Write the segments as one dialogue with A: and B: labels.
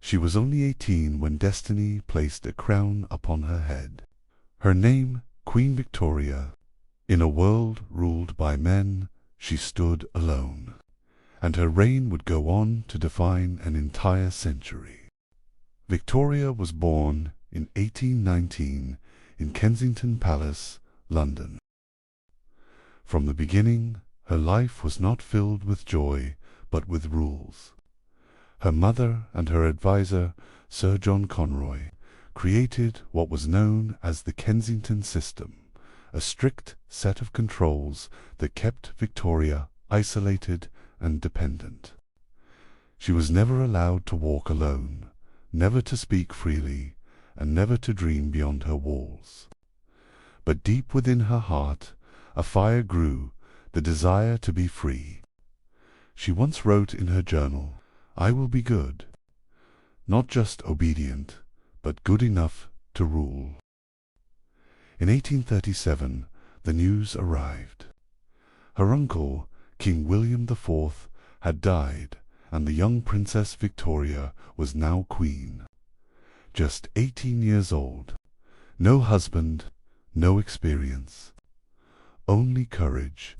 A: She was only 18 when destiny placed a crown upon her head. Her name, Queen Victoria. In a world ruled by men, she stood alone, and her reign would go on to define an entire century. Victoria was born in 1819 in Kensington Palace, London. From the beginning, her life was not filled with joy, but with rules. Her mother and her advisor, Sir John Conroy, created what was known as the Kensington system, a strict set of controls that kept Victoria isolated and dependent. She was never allowed to walk alone, never to speak freely, and never to dream beyond her walls. But deep within her heart, a fire grew, the desire to be free. She once wrote in her journal, "I will be good, not just obedient, but good enough to rule." In 1837, the news arrived. Her uncle, King William IV, had died, and the young Princess Victoria was now queen. Just 18 years old, no husband, no experience, only courage.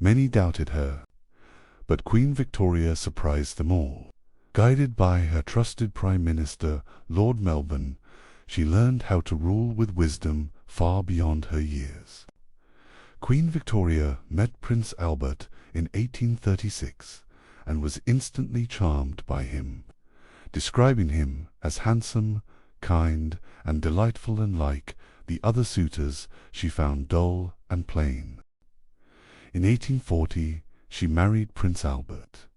A: Many doubted her, but Queen Victoria surprised them all. Guided by her trusted Prime Minister, Lord Melbourne, she learned how to rule with wisdom far beyond her years. Queen Victoria met Prince Albert in 1836 and was instantly charmed by him, describing him as handsome, kind, and delightful, unlike the other suitors she found dull and plain. In 1840, she married Prince Albert.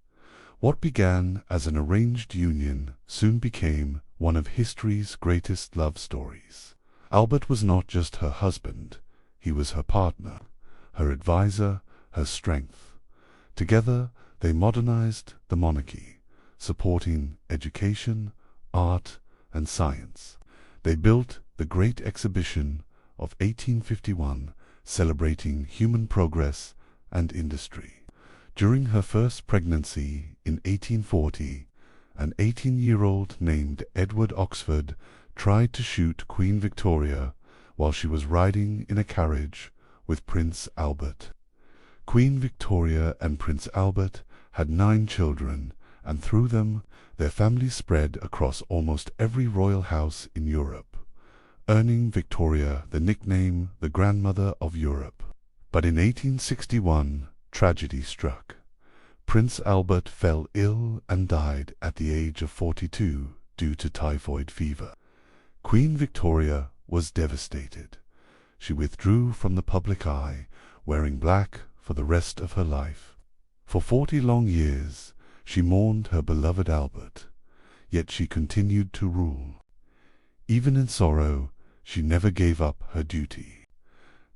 A: What began as an arranged union soon became one of history's greatest love stories. Albert was not just her husband, he was her partner, her advisor, her strength. Together, they modernized the monarchy, supporting education, art, and science. They built the Great Exhibition of 1851, celebrating human progress and industry. During her first pregnancy in 1840, an 18-year-old named Edward Oxford tried to shoot Queen Victoria while she was riding in a carriage with Prince Albert. Queen Victoria and Prince Albert had 9 children, and through them their family spread across almost every royal house in Europe, earning Victoria the nickname the Grandmother of Europe. But in 1861, tragedy struck. Prince Albert fell ill and died at the age of 42 due to typhoid fever. Queen Victoria was devastated. She withdrew from the public eye, wearing black for the rest of her life. For 40 long years, she mourned her beloved Albert, yet she continued to rule. Even in sorrow, she never gave up her duty.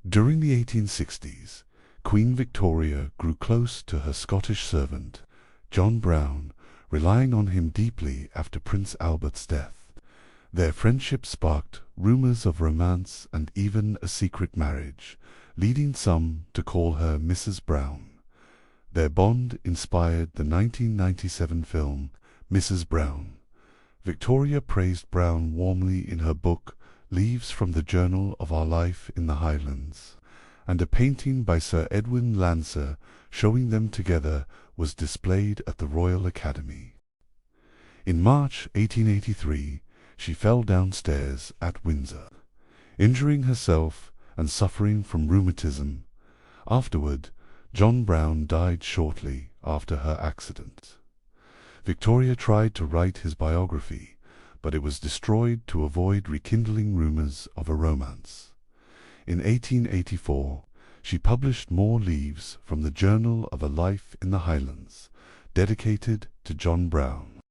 A: During the 1860s, Queen Victoria grew close to her Scottish servant, John Brown, relying on him deeply after Prince Albert's death. Their friendship sparked rumors of romance and even a secret marriage, leading some to call her Mrs. Brown. Their bond inspired the 1997 film Mrs. Brown. Victoria praised Brown warmly in her book Leaves from the Journal of Our Life in the Highlands, and a painting by Sir Edwin Landser showing them together was displayed at the Royal Academy. In March 1883, she fell downstairs at Windsor, injuring herself and suffering from rheumatism. Afterward, John Brown died shortly after her accident. Victoria tried to write his biography, but it was destroyed to avoid rekindling rumors of a romance. In 1884, she published more leaves from the Journal of a Life in the Highlands, dedicated to John Brown.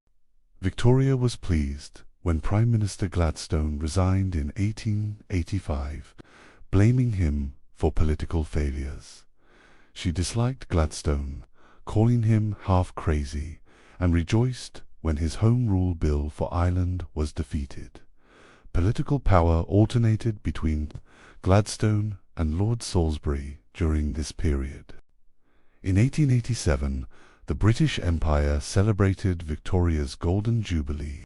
A: Victoria was pleased when Prime Minister Gladstone resigned in 1885, blaming him for political failures. She disliked Gladstone, calling him half-crazy, and rejoiced when his Home Rule Bill for Ireland was defeated. Political power alternated between Gladstone and Lord Salisbury during this period. In 1887, The British Empire celebrated Victoria's Golden Jubilee.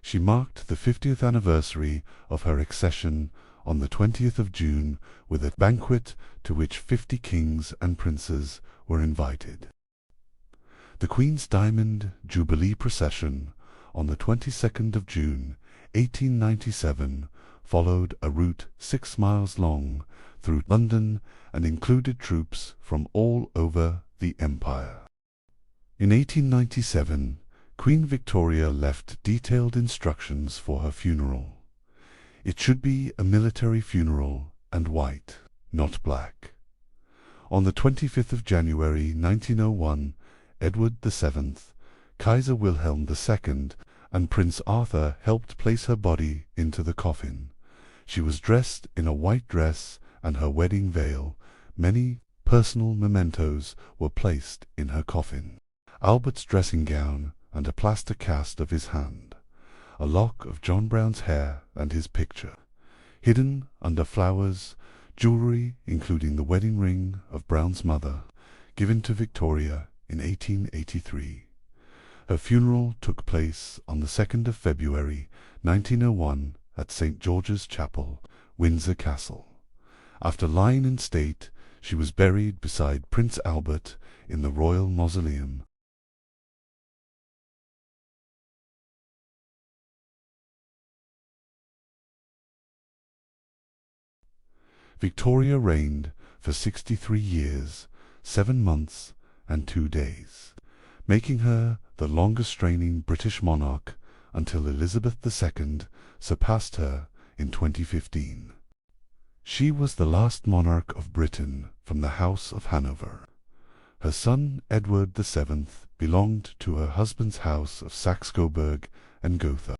A: She marked the 50th anniversary of her accession on the 20th of June with a banquet to which 50 kings and princes were invited. The Queen's Diamond Jubilee procession on the 22nd of June, 1897, followed a route 6 miles long through London and included troops from all over the empire. In 1897, Queen Victoria left detailed instructions for her funeral. It should be a military funeral and white, not black. On the 25th of January 1901, Edward VII, Kaiser Wilhelm II, and Prince Arthur helped place her body into the coffin. She was dressed in a white dress and her wedding veil. Many personal mementos were placed in her coffin. Albert's dressing gown and a plaster cast of his hand, a lock of John Brown's hair and his picture. Hidden under flowers, jewelry including the wedding ring of Brown's mother, given to Victoria in 1883. Her funeral took place on the 2nd of February 1901 at St. George's Chapel, Windsor Castle. After lying in state, she was buried beside Prince Albert in the Royal Mausoleum. Victoria reigned for 63 years, 7 months and 2 days, making her the longest-reigning British monarch until Elizabeth II surpassed her in 2015. She was the last monarch of Britain from the House of Hanover. Her son Edward VII belonged to her husband's house of Saxe-Coburg and Gotha.